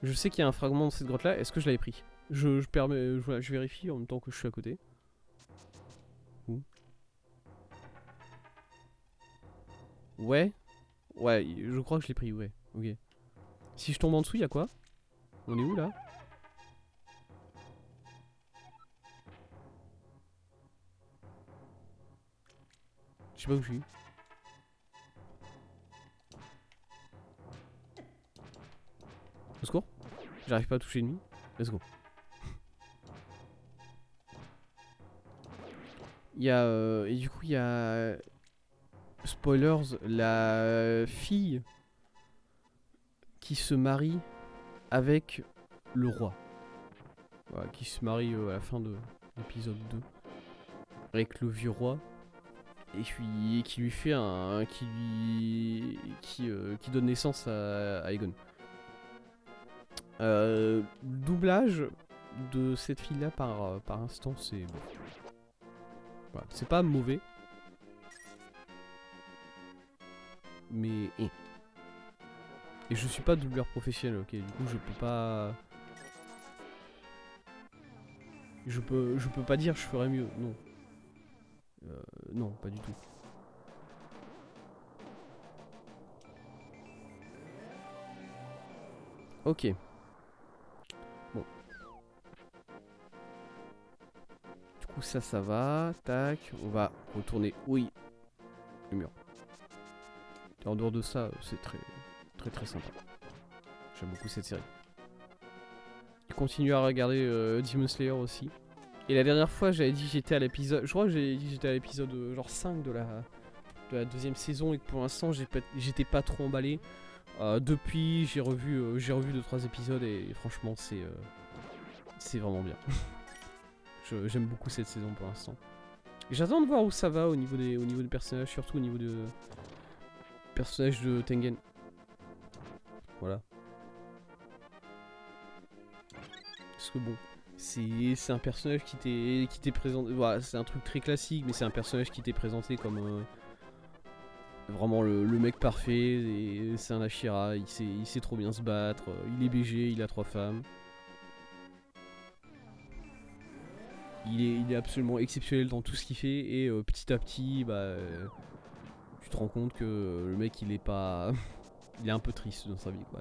A: Je sais qu'il y a un fragment dans cette grotte là. Est-ce que je l'avais pris? Voilà, je vérifie en même temps que je suis à côté. Où? Ouais. Ouais, je crois que je l'ai pris, ouais. Ok. Si je tombe en dessous, il y a quoi? On est où là? Je sais pas où je suis. Au secours? J'arrive pas à toucher l'ennemi. Let's go. Il y a... et du coup, il y a... Spoilers, la fille qui se marie avec le roi. Voilà, qui se marie à la fin de l'épisode 2. Avec le vieux roi. Et puis, qui lui fait un... qui donne naissance à Aegon. Le doublage de cette fille-là par instant, c'est... Voilà, c'est pas mauvais. Mais... Et je suis pas doubleur professionnel, ok. Du coup, je peux pas... Je peux pas dire je ferais mieux, non. Non, pas du tout. Ok. Bon. Du coup, ça va. Tac. On va retourner. Oui. Le mur. Et en dehors de ça, c'est très sympa. J'aime beaucoup cette série. Je continue à regarder Demon Slayer aussi. Et la dernière fois, j'avais dit que j'étais à l'épisode... Je crois que j'ai dit que j'étais à l'épisode genre 5 de la deuxième saison et que pour l'instant, j'étais pas trop emballé. Depuis, j'ai revu 2-3 épisodes et franchement, c'est vraiment bien. J'aime beaucoup cette saison pour l'instant. J'attends de voir où ça va au niveau des personnages, surtout au niveau de personnages de Tengen. Voilà. Parce que bon, c'est un personnage qui t'est présenté. Voilà, c'est un truc très classique, mais c'est un personnage qui t'est présenté comme vraiment le mec parfait. Et c'est un Ashira, il sait trop bien se battre. Il est BG, il a 3 femmes. Il est absolument exceptionnel dans tout ce qu'il fait. Et petit à petit, bah, tu te rends compte que le mec il est pas. Il est un peu triste dans sa vie, quoi.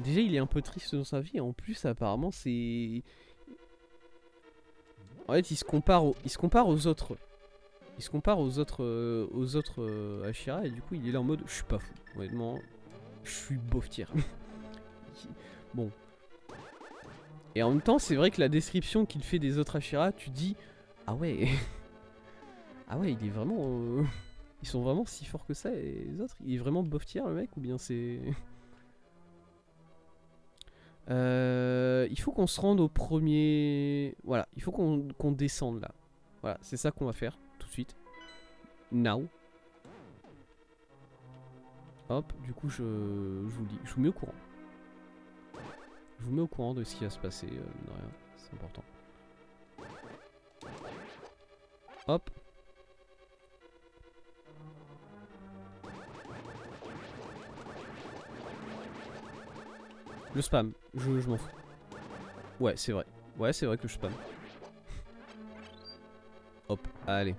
A: Déjà, il est un peu triste dans sa vie. Et en plus, apparemment, c'est. En fait, il se compare aux autres. Il se compare aux autres Ashira. Et du coup, il est là en mode je suis pas fou. Honnêtement, je suis beauf tiers. Bon. Et en même temps, c'est vrai que la description qu'il fait des autres Ashira, tu dis ah ouais. Ah ouais, il est vraiment. Ils sont vraiment si forts que ça et les autres, il est vraiment bof tier le mec ou bien c'est... il faut qu'on se rende au premier... Voilà, il faut qu'on descende là. Voilà, c'est ça qu'on va faire tout de suite. Now. Hop, du coup je vous dis, je vous mets au courant. Je vous mets au courant de ce qui va se passer, de rien, c'est important. Hop. Le spam, je m'en fous. Ouais, c'est vrai. Ouais, c'est vrai que je spam. Hop, allez.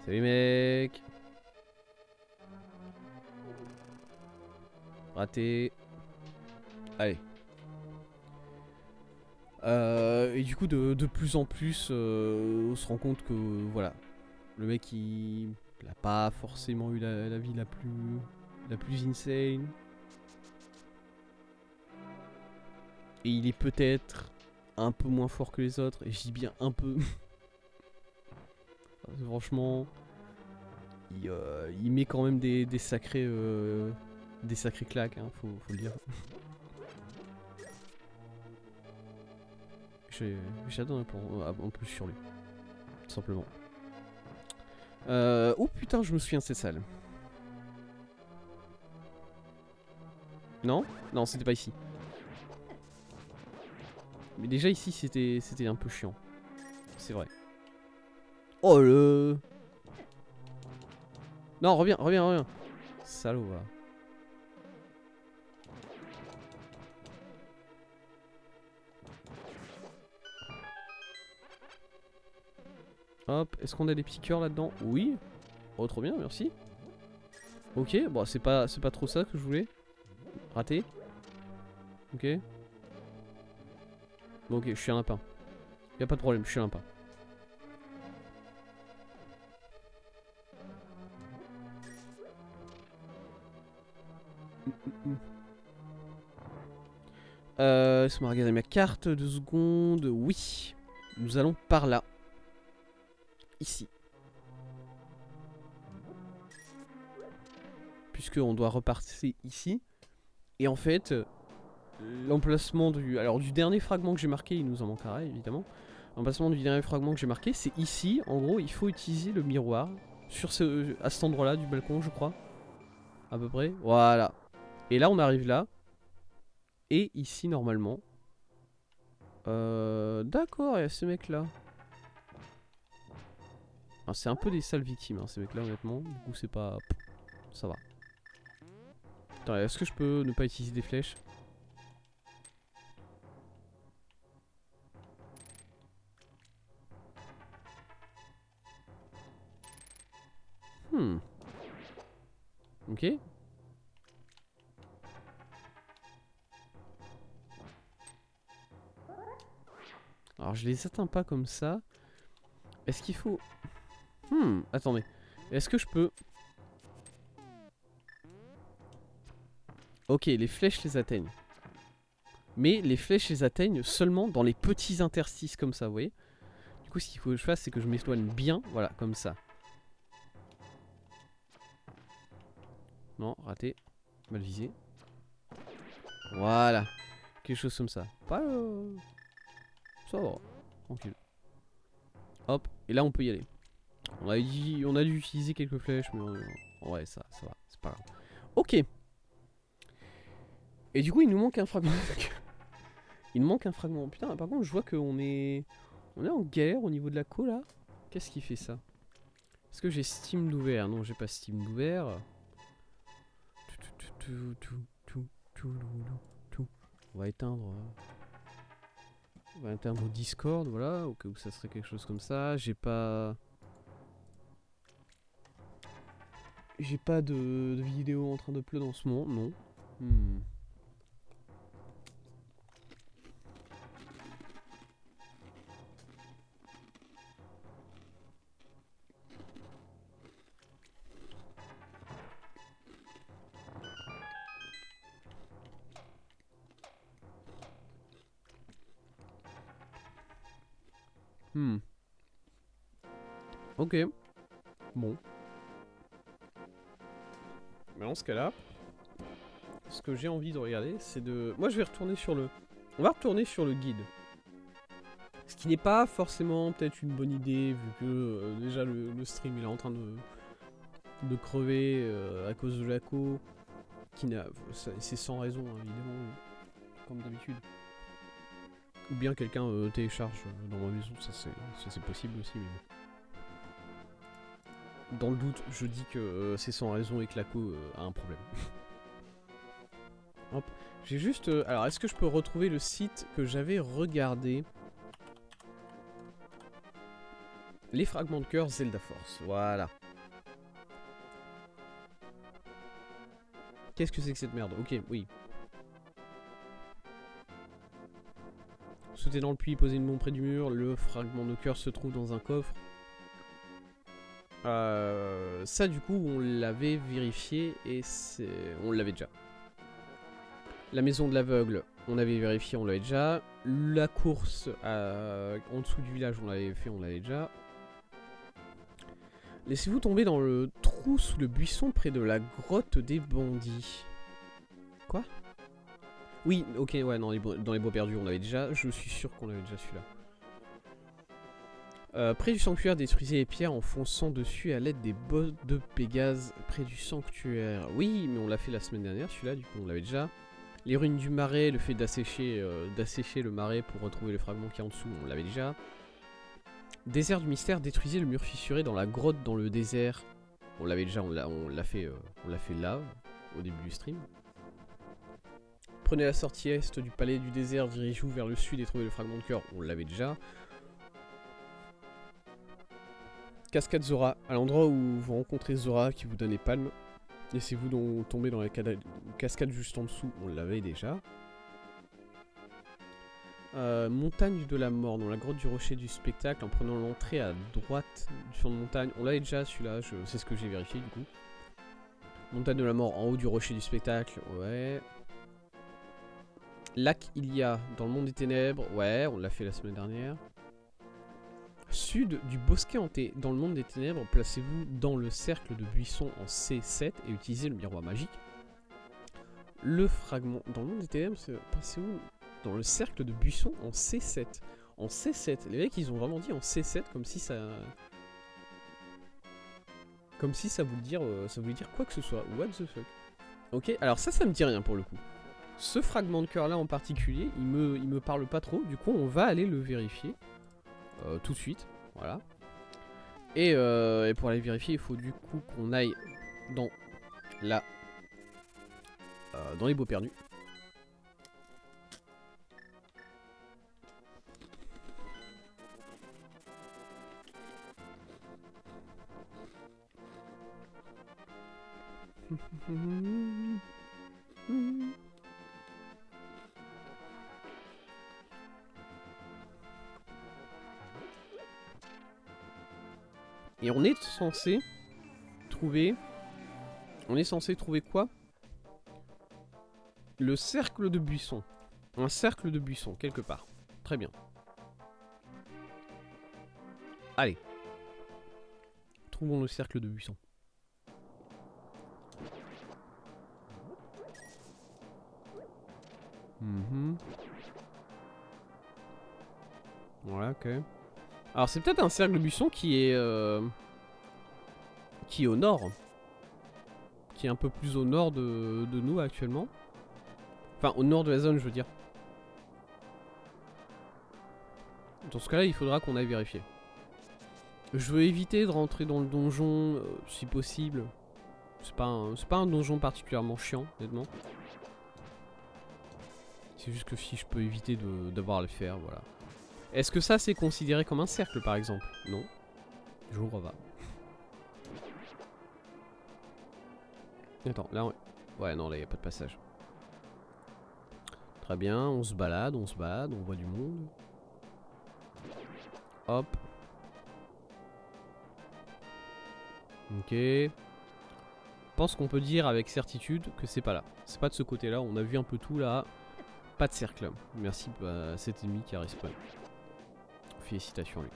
A: Salut mec. Raté. Allez. Et du coup, de plus en plus, on se rend compte que, voilà, le mec, il a pas forcément eu la vie la plus insane. Et il est peut-être un peu moins fort que les autres, et je dis bien un peu. Franchement, il met quand même des sacrés claques, hein, faut le dire. J'adore un peu sur lui, tout simplement. Oh putain, je me souviens de cette salle. Non? Non, c'était pas ici. Mais déjà ici, c'était un peu chiant. C'est vrai. Oh le... Non, reviens. Salaud, va. Hop, est-ce qu'on a des petits cœurs là-dedans? Oui. Oh, trop bien, merci. Ok, bon, c'est pas trop ça que je voulais. Raté. Ok. Bon, ok, je suis un lapin. Y'a pas de problème, je suis un lapin. Laisse-moi regarder ma carte 2 secondes. Oui. Nous allons par là. Ici. Puisqu'on doit repartir ici. Et en fait, l'emplacement du dernier fragment que j'ai marqué, il nous en manquera évidemment. L'emplacement du dernier fragment que j'ai marqué, c'est ici. En gros, il faut utiliser le miroir à cet endroit-là du balcon, je crois. À peu près. Voilà. Et là, on arrive là. Et ici, normalement. D'accord, il y a ce mec-là. C'est un peu des sales victimes, hein, ces mecs-là, honnêtement. Du coup, c'est pas... Ça va. Attends, est-ce que je peux ne pas utiliser des flèches? Ok. Alors, je les atteins pas comme ça. Est-ce qu'il faut... attendez. Est-ce que je peux... Ok, les flèches les atteignent. Mais les flèches les atteignent seulement dans les petits interstices comme ça, vous voyez. Du coup, ce qu'il faut que je fasse, c'est que je m'éloigne bien, voilà, comme ça. Non, raté. Mal visé. Voilà. Quelque chose comme ça. Pas... Ça va. Tranquille. Hop. Et là, on peut y aller. On a dû utiliser quelques flèches, mais ouais, ça va. C'est pas grave. Ok. Et du coup, il nous manque un fragment. Il nous manque un fragment. Putain, par contre, je vois qu'on est... On est en galère au niveau de la co, là. Qu'est-ce qui fait ça? Est-ce que j'ai Steam d'ouvert? Non, j'ai pas Steam d'ouvert. On va éteindre... On va éteindre Discord, voilà, au cas où ça serait quelque chose comme ça. J'ai pas... J'ai pas de vidéo en train de upload en ce moment, non. Ok. Bon. Mais dans ce cas-là, ce que j'ai envie de regarder, c'est de... Moi, je vais retourner sur le... On va retourner sur le guide. Ce qui n'est pas forcément peut-être une bonne idée, vu que déjà le stream il est en train de crever à cause de l'ACO. C'est sans raison, hein, évidemment, comme d'habitude. Ou bien quelqu'un télécharge dans ma maison, ça c'est possible aussi, mais bon. Dans le doute, je dis que c'est sans raison et que l'ACO a un problème. Hop. J'ai juste... alors, est-ce que je peux retrouver le site que j'avais regardé? Les fragments de cœur Zelda Force, voilà. Qu'est-ce que c'est que cette merde? Ok, oui. Sauter dans le puits, poser une bombe près du mur, le fragment de cœur se trouve dans un coffre. Ça du coup on l'avait vérifié et on l'avait déjà. La maison de l'aveugle, on avait vérifié, on l'avait déjà. La course en dessous du village, on l'avait fait, on l'avait déjà. Laissez-vous tomber dans le trou sous le buisson près de la grotte des bandits. Quoi? Oui, ok, ouais, dans les bois perdus, on l'avait déjà. Je suis sûr qu'on avait déjà celui-là. Près du sanctuaire, détruisez les pierres en fonçant dessus à l'aide des bottes de Pégase. Près du sanctuaire. Oui, mais on l'a fait la semaine dernière, celui-là, du coup, on l'avait déjà. Les ruines du marais, le fait d'assécher le marais pour retrouver le fragment qui est en dessous, on l'avait déjà. Désert du mystère, détruisez le mur fissuré dans la grotte dans le désert. On l'avait déjà, on l'a fait là, au début du stream. Prenez la sortie est du palais du désert, dirigez-vous vers le sud et trouvez le fragment de cœur. On l'avait déjà. Cascade Zora, à l'endroit où vous rencontrez Zora qui vous donne les palmes. Laissez-vous tomber dans la cascade juste en dessous, on l'avait déjà. Montagne de la mort, dans la grotte du rocher du spectacle, en prenant l'entrée à droite du flanc de montagne. On l'avait déjà celui-là, c'est ce que j'ai vérifié du coup. Montagne de la mort en haut du rocher du spectacle, ouais. Lac Ilia, dans le monde des ténèbres, ouais, on l'a fait la semaine dernière. Sud du bosquet hanté, dans le monde des ténèbres, placez-vous dans le cercle de buissons en C7 et utilisez le miroir magique. Le fragment, dans le monde des ténèbres, placez-vous dans le cercle de buissons en C7. En C7, les mecs ils ont vraiment dit en C7 comme si ça... Comme si ça voulait dire quoi que ce soit. What the fuck. Ok, alors ça me dit rien pour le coup. Ce fragment de cœur là en particulier, il me parle pas trop, du coup on va aller le vérifier. Tout de suite, voilà. Et pour aller vérifier, il faut du coup qu'on aille dans dans les bois perdus. Et on est censé trouver... On est censé trouver quoi? Le cercle de buisson. Un cercle de buisson, quelque part. Très bien. Allez. Trouvons le cercle de buisson. Voilà, ok. Alors c'est peut-être un cercle de buisson qui est au nord. Qui est un peu plus au nord de nous actuellement. Enfin au nord de la zone je veux dire. Dans ce cas là il faudra qu'on aille vérifier. Je veux éviter de rentrer dans le donjon si possible. C'est pas un donjon particulièrement chiant honnêtement. C'est juste que si je peux éviter d'avoir à le faire, voilà. Est-ce que ça c'est considéré comme un cercle par exemple? Non. Je vous revois. Attends, là ouais non là y a pas de passage. Très bien, on se balade, on voit du monde. Hop. Ok. Je pense qu'on peut dire avec certitude que c'est pas là. C'est pas de ce côté là, on a vu un peu tout là. Pas de cercle. Merci à cet ennemi qui a respawn. Félicitations à lui.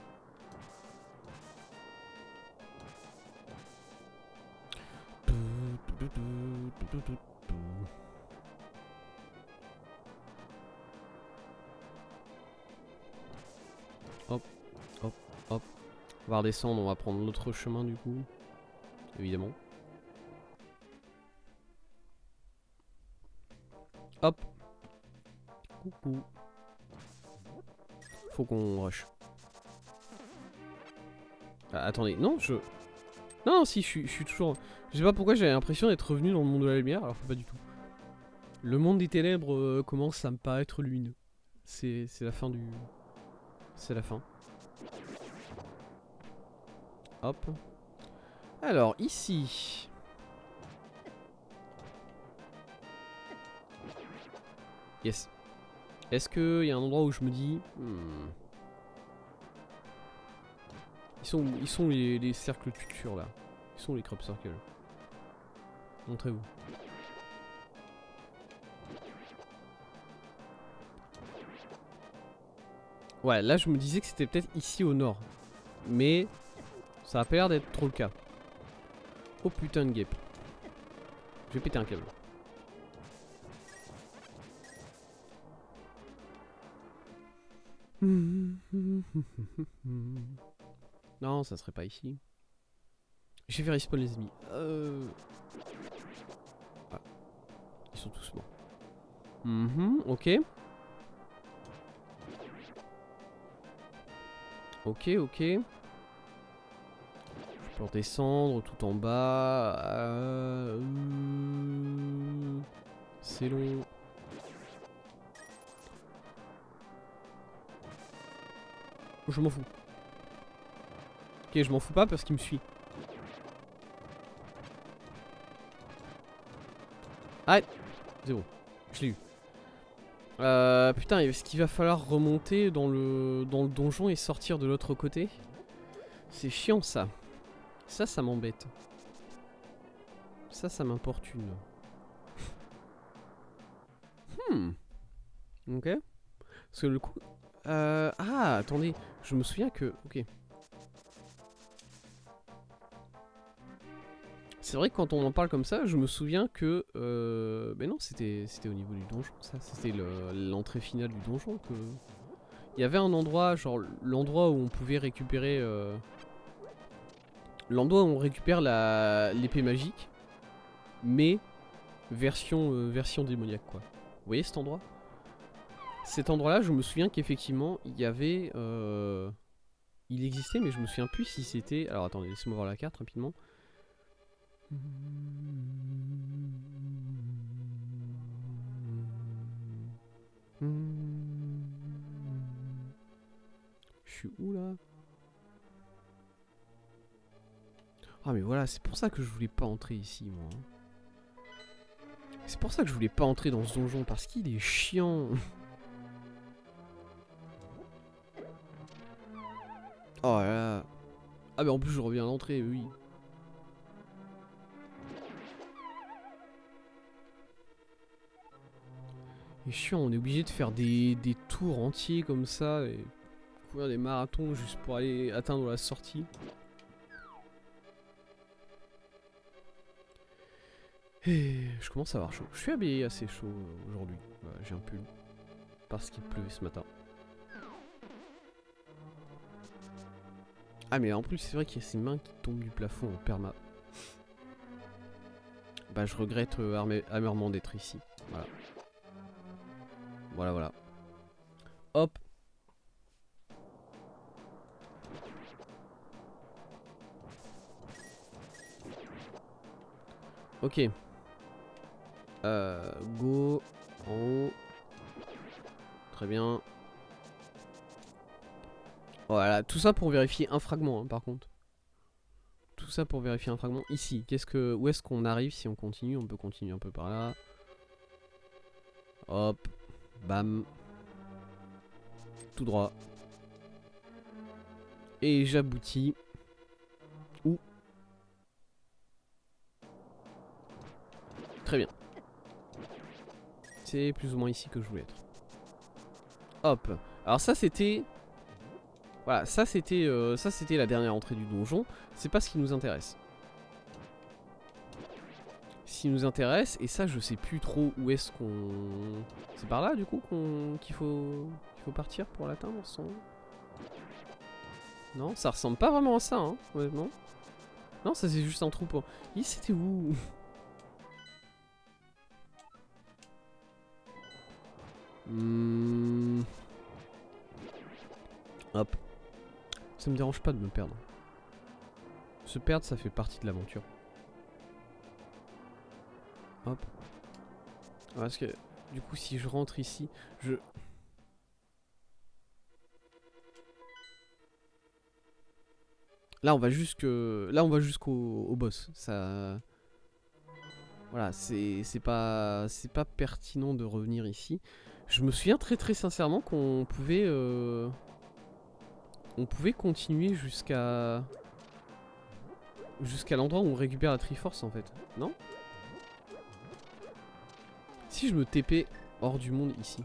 A: Hop, hop, hop. On va redescendre, on va prendre l'autre chemin du coup. Évidemment. Hop. Coucou. Faut qu'on rush. Ah, attendez, non, Non, si, je suis toujours... Je sais pas pourquoi j'avais l'impression d'être revenu dans le monde de la lumière, alors que pas du tout. Le monde des ténèbres commence à me paraître lumineux. C'est la fin du... C'est la fin. Hop. Alors, ici... Yes. Est-ce qu'il y a un endroit où je me dis... Ils sont les cercles culture là. Ils sont les crop circles. Montrez-vous. Ouais, là je me disais que c'était peut-être ici au nord. Mais ça a pas l'air d'être trop le cas. Oh putain de guêpe. Je vais péter un câble. Non, ça serait pas ici. Je vais faire respawn les ennemis. Ah. Ils sont tous morts. Ok. Ok, ok. Je peux redescendre tout en bas. C'est long. Je m'en fous. Ok, je m'en fous pas parce qu'il me suit. Ah, c'est bon. Je l'ai eu. Putain, est-ce qu'il va falloir remonter dans le donjon et sortir de l'autre côté? C'est chiant ça. Ça m'embête. Ça m'importune. Ok. Parce que le coup... Ah, attendez. Je me souviens que... Ok. C'est vrai que quand on en parle comme ça, je me souviens que... Mais non, c'était au niveau du donjon, ça. C'était l'entrée finale du donjon que... Il y avait un endroit, genre l'endroit où on pouvait récupérer... L'endroit où on récupère l'épée magique. Mais version démoniaque, quoi. Vous voyez cet endroit? Cet endroit-là, je me souviens qu'effectivement, il y avait... Il existait, mais je me souviens plus si c'était... Alors attendez, laissez-moi voir la carte rapidement. Je suis où là? Ah mais voilà, c'est pour ça que je voulais pas entrer ici, moi. C'est pour ça que je voulais pas entrer dans ce donjon, parce qu'il est chiant. Oh là là. Ah mais en plus je reviens à l'entrée, oui. C'est chiant, on est obligé de faire des tours entiers comme ça et courir des marathons juste pour aller atteindre la sortie. Et je commence à avoir chaud. Je suis habillé assez chaud aujourd'hui. J'ai un pull. Parce qu'il pleuvait ce matin. Ah mais en plus c'est vrai qu'il y a ces mains qui tombent du plafond en perma. Bah je regrette amèrement d'être ici. Voilà. Voilà. Hop. Ok. Go. En haut. Très bien. Voilà, tout ça pour vérifier un fragment, hein, par contre. Tout ça pour vérifier un fragment. Ici, où est-ce qu'on arrive si on continue? On peut continuer un peu par là. Hop. Bam. Tout droit. Et j'aboutis. Où? Très bien. C'est plus ou moins ici que je voulais être. Hop. Alors ça c'était... Voilà, ça c'était la dernière entrée du donjon. C'est pas ce qui nous intéresse. qui nous intéresse. Et ça, je sais plus trop où est-ce qu'on... C'est par là, du coup, qu'il faut partir pour l'atteindre, son... Non, ça ressemble pas vraiment à ça, hein, honnêtement. Non, ça c'est juste un troupeau. C'était où? Hop. Ça me dérange pas de me perdre. Se perdre, ça fait partie de l'aventure. Hop. Parce que, du coup, si je rentre ici, Là, on va jusqu'au boss. Ça... Voilà, c'est pas pertinent de revenir ici. Je me souviens très sincèrement qu'on pouvait... On pouvait continuer jusqu'à l'endroit où on récupère la Triforce en fait, non? Si je me TP hors du monde ici,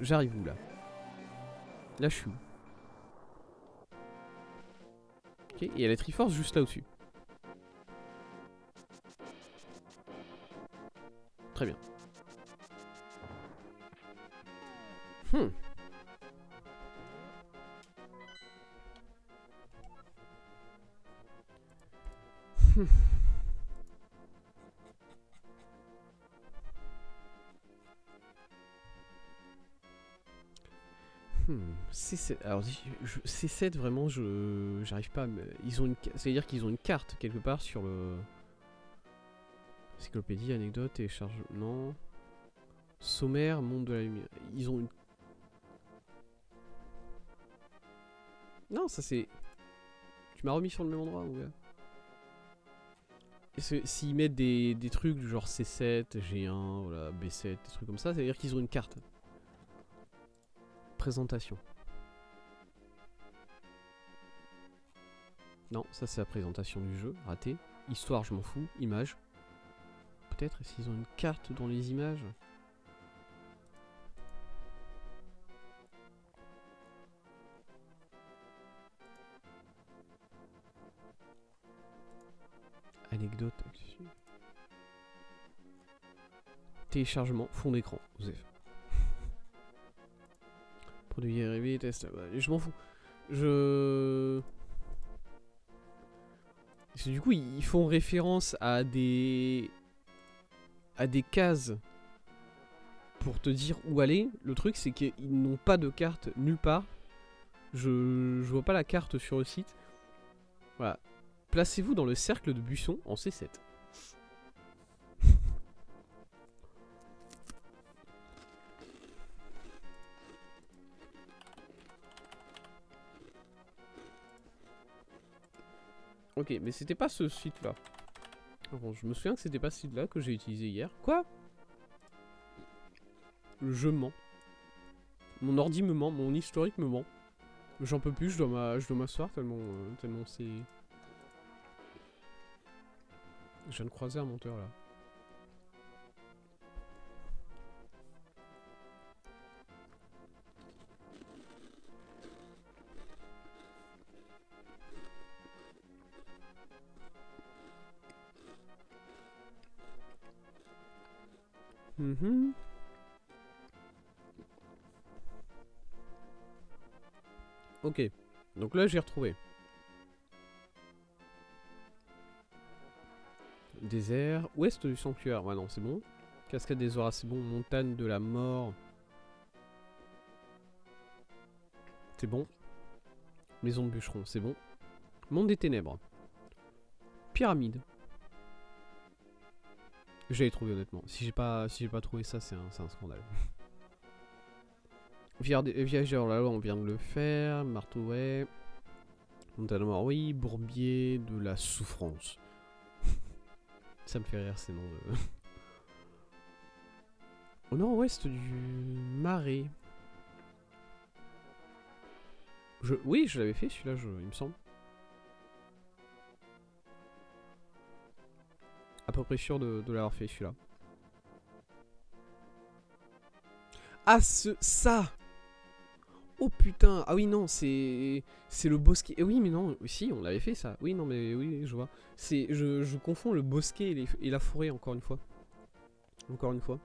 A: j'arrive où là? Là je suis où? Ok, et il y a la Triforce juste là au-dessus. Très bien. C7, alors C7 vraiment j'arrive pas à me... c'est-à-dire qu'ils ont une carte quelque part sur le... Encyclopédie, anecdote, télécharge... Non... Sommaire, monde de la lumière... Ils ont une... Non, ça c'est... Tu m'as remis sur le même endroit ou... S'ils mettent des trucs du genre C7, G1, voilà, B7, des trucs comme ça, ça veut dire qu'ils ont une carte. Présentation. Non, ça c'est la présentation du jeu, raté. Histoire, je m'en fous. Image. Peut-être, est-ce qu'ils ont une carte dans les images? Anecdote. Téléchargement, fond d'écran. Produit arrivé, test. Je m'en fous. Parce que du coup, ils font référence à des cases pour te dire où aller. Le truc, c'est qu'ils n'ont pas de carte nulle part. Je vois pas la carte sur le site. Voilà. Placez-vous dans le cercle de buissons en C7. Ok, mais c'était pas ce site-là. Bon, je me souviens que c'était pas ce site-là que j'ai utilisé hier. Quoi? Je mens. Mon ordi me ment, mon historique me ment. J'en peux plus, je dois m'asseoir tellement c'est... Je viens de croiser un monteur là. Ok, donc là j'ai retrouvé. Désert, ouest du sanctuaire, ouais non c'est bon. Cascade des Auras, c'est bon. Montagne de la mort. C'est bon. Maison de bûcheron, c'est bon. Monde des ténèbres. Pyramide. J'avais trouvé honnêtement. Si j'ai pas trouvé ça, c'est un scandale. Viageur, là on vient de le faire. Marteau, ouais. Montagne de la mort, oui. Bourbier de la souffrance. Ça me fait rire ces noms de... Au nord-ouest du Marais. Oui, je l'avais fait celui-là, il me semble. À peu près sûr de l'avoir fait celui-là. Ah, ça! Oh putain, ah oui non, c'est le bosquet. Oui mais non, si on l'avait fait ça. Oui non mais oui, je vois. Je confonds le bosquet et la forêt encore une fois. Encore une fois.